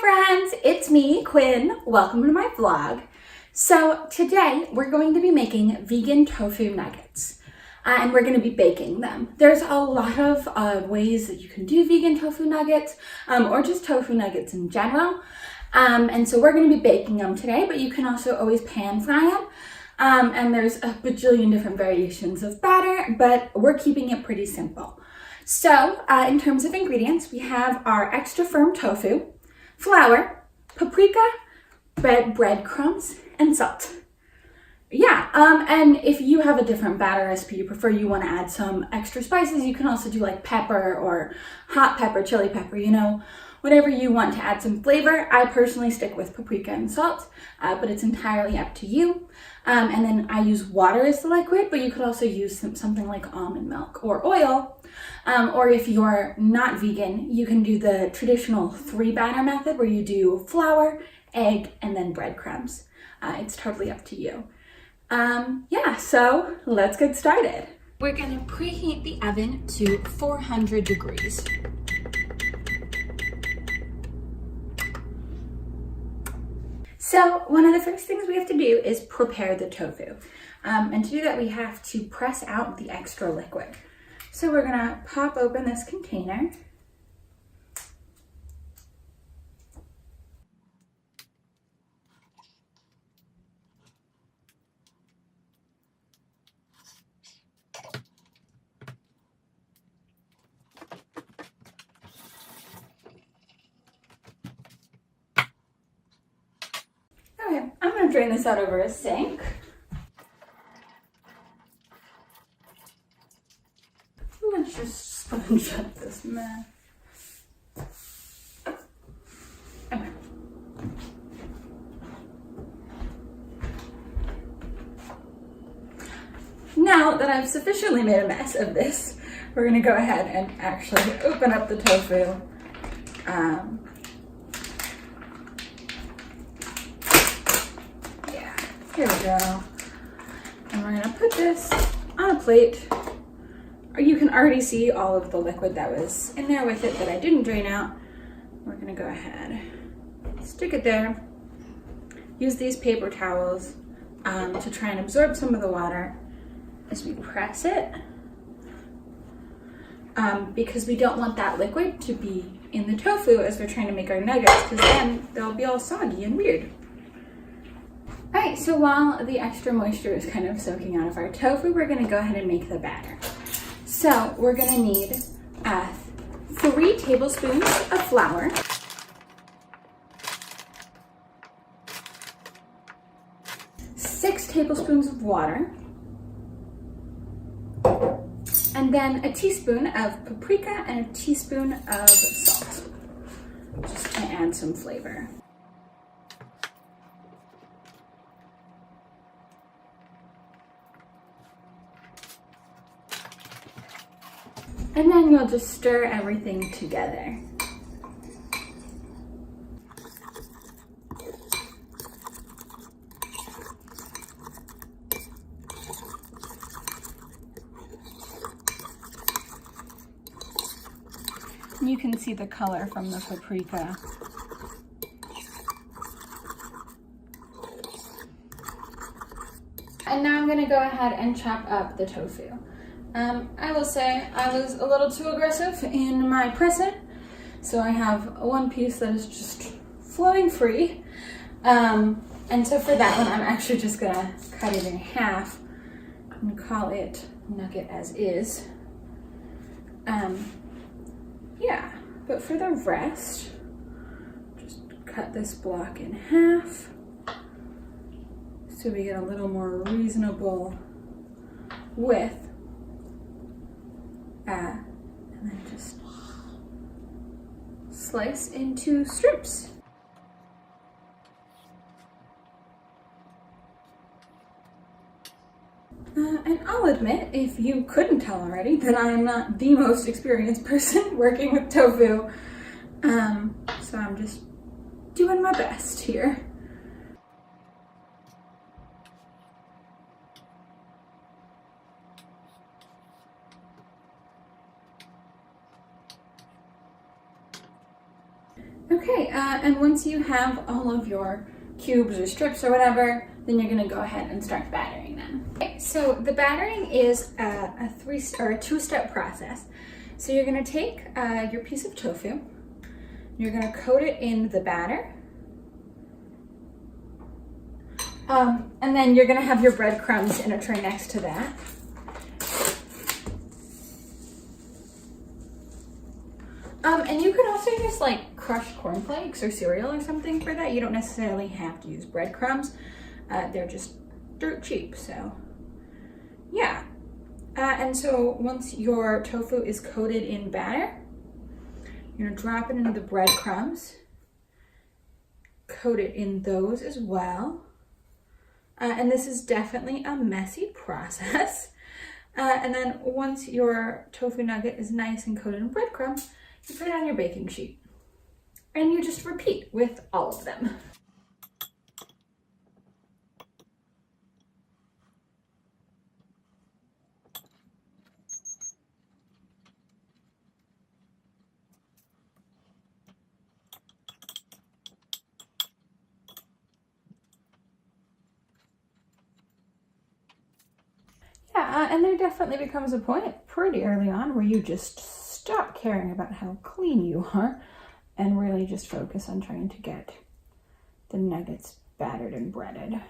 friends, it's me, Quinn. Welcome to my vlog. So today we're going to be making vegan tofu nuggets and we're going to be baking them. There's a lot of ways that you can do vegan tofu nuggets or just tofu nuggets in general. And so we're going to be baking them today, but you can also always pan fry them. And there's a bajillion different variations of batter, but we're keeping it pretty simple. So in terms of ingredients, we have our extra firm tofu, flour, paprika, breadcrumbs, and salt. Yeah, and if you have a different batter recipe you want to add some extra spices, you can also do like pepper or hot pepper, chili pepper, you know, whatever you want to add some flavor. I personally stick with paprika and salt, but it's entirely up to you. And then I use water as the liquid, but you could also use something like almond milk or oil. Or if you're not vegan, you can do the traditional 3 batter method where you do flour, egg, and then breadcrumbs. It's totally up to you. Yeah, so let's get started. We're gonna preheat the oven to 400 degrees. So one of the first things we have to do is prepare the tofu. And to do that, we have to press out the extra liquid. So we're gonna pop open this container. Okay, I'm gonna drain this out over a sink. Let's just sponge up this mess. Okay. Now that I've sufficiently made a mess of this, we're gonna go ahead and actually open up the tofu. Yeah, here we go. And we're gonna put this on a plate. You can already see all of the liquid that was in there with it that I didn't drain out. We're gonna go ahead, stick it there. Use these paper towels to try and absorb some of the water as we press it. Because we don't want that liquid to be in the tofu as we're trying to make our nuggets, because then they'll be all soggy and weird. All right, so while the extra moisture is kind of soaking out of our tofu, we're gonna go ahead and make the batter. So we're gonna need 3 tablespoons of flour, 6 tablespoons of water, and then a teaspoon of paprika and a teaspoon of salt, just to add some flavor. And then you'll just stir everything together. You can see the color from the paprika. And now I'm gonna go ahead and chop up the tofu. I will say I was a little too aggressive in my pressing, so I have one piece that is just flowing free. And so for that one, I'm actually just gonna cut it in half and call it nugget as is. Yeah, but for the rest, just cut this block in half so we get a little more reasonable width. And then just slice into strips. And I'll admit, if you couldn't tell already, that I am not the most experienced person working with tofu. So I'm just doing my best here. Okay, and once you have all of your cubes or strips or whatever, then you're gonna go ahead and start battering them. Okay, so the battering is a two-step process. So you're gonna take your piece of tofu, you're gonna coat it in the batter, and then you're gonna have your breadcrumbs in a tray next to that. And you could also use like crushed cornflakes or cereal or something for that. You don't necessarily have to use breadcrumbs. They're just dirt cheap, so yeah. And so once your tofu is coated in batter, you're gonna drop it into the breadcrumbs, coat it in those as well. And this is definitely a messy process. And then once your tofu nugget is nice and coated in breadcrumbs, you put it on your baking sheet. And you just repeat with all of them. Yeah, and there definitely becomes a point pretty early on where you just stop caring about how clean you are and really just focus on trying to get the nuggets battered and breaded.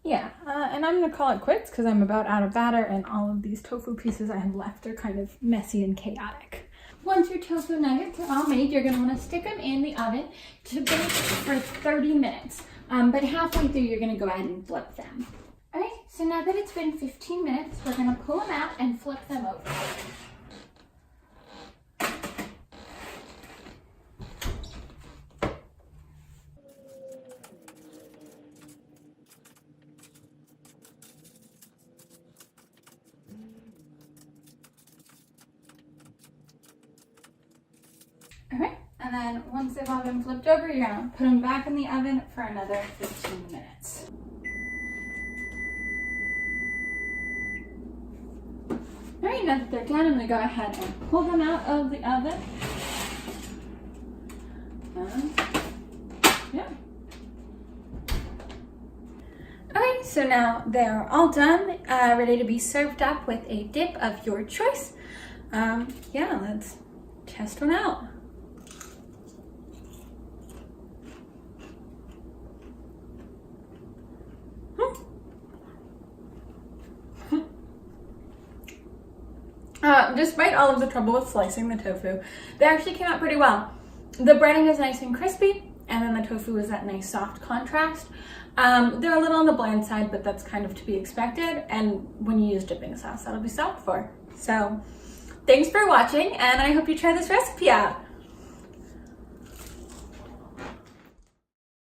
Yeah, and I'm gonna call it quits because I'm about out of batter and all of these tofu pieces I have left are kind of messy and chaotic. Once your tofu nuggets are all made, you're gonna wanna stick them in the oven to bake for 30 minutes. But halfway through, you're gonna go ahead and flip them. All right, so now that it's been 15 minutes, we're gonna pull them out and flip them over. All right, and then once they've all been flipped over, you're gonna put them back in the oven for another 15 minutes. All right, now that they're done, I'm gonna go ahead and pull them out of the oven. Yeah. Okay, so now they're all done, ready to be served up with a dip of your choice. Yeah, let's test one out. Despite all of the trouble with slicing the tofu, they actually came out pretty well. The breading is nice and crispy, and then the tofu is that nice soft contrast. They're a little on the bland side, but that's kind of to be expected, and when you use dipping sauce, that'll be solved for. So, thanks for watching, and I hope you try this recipe out.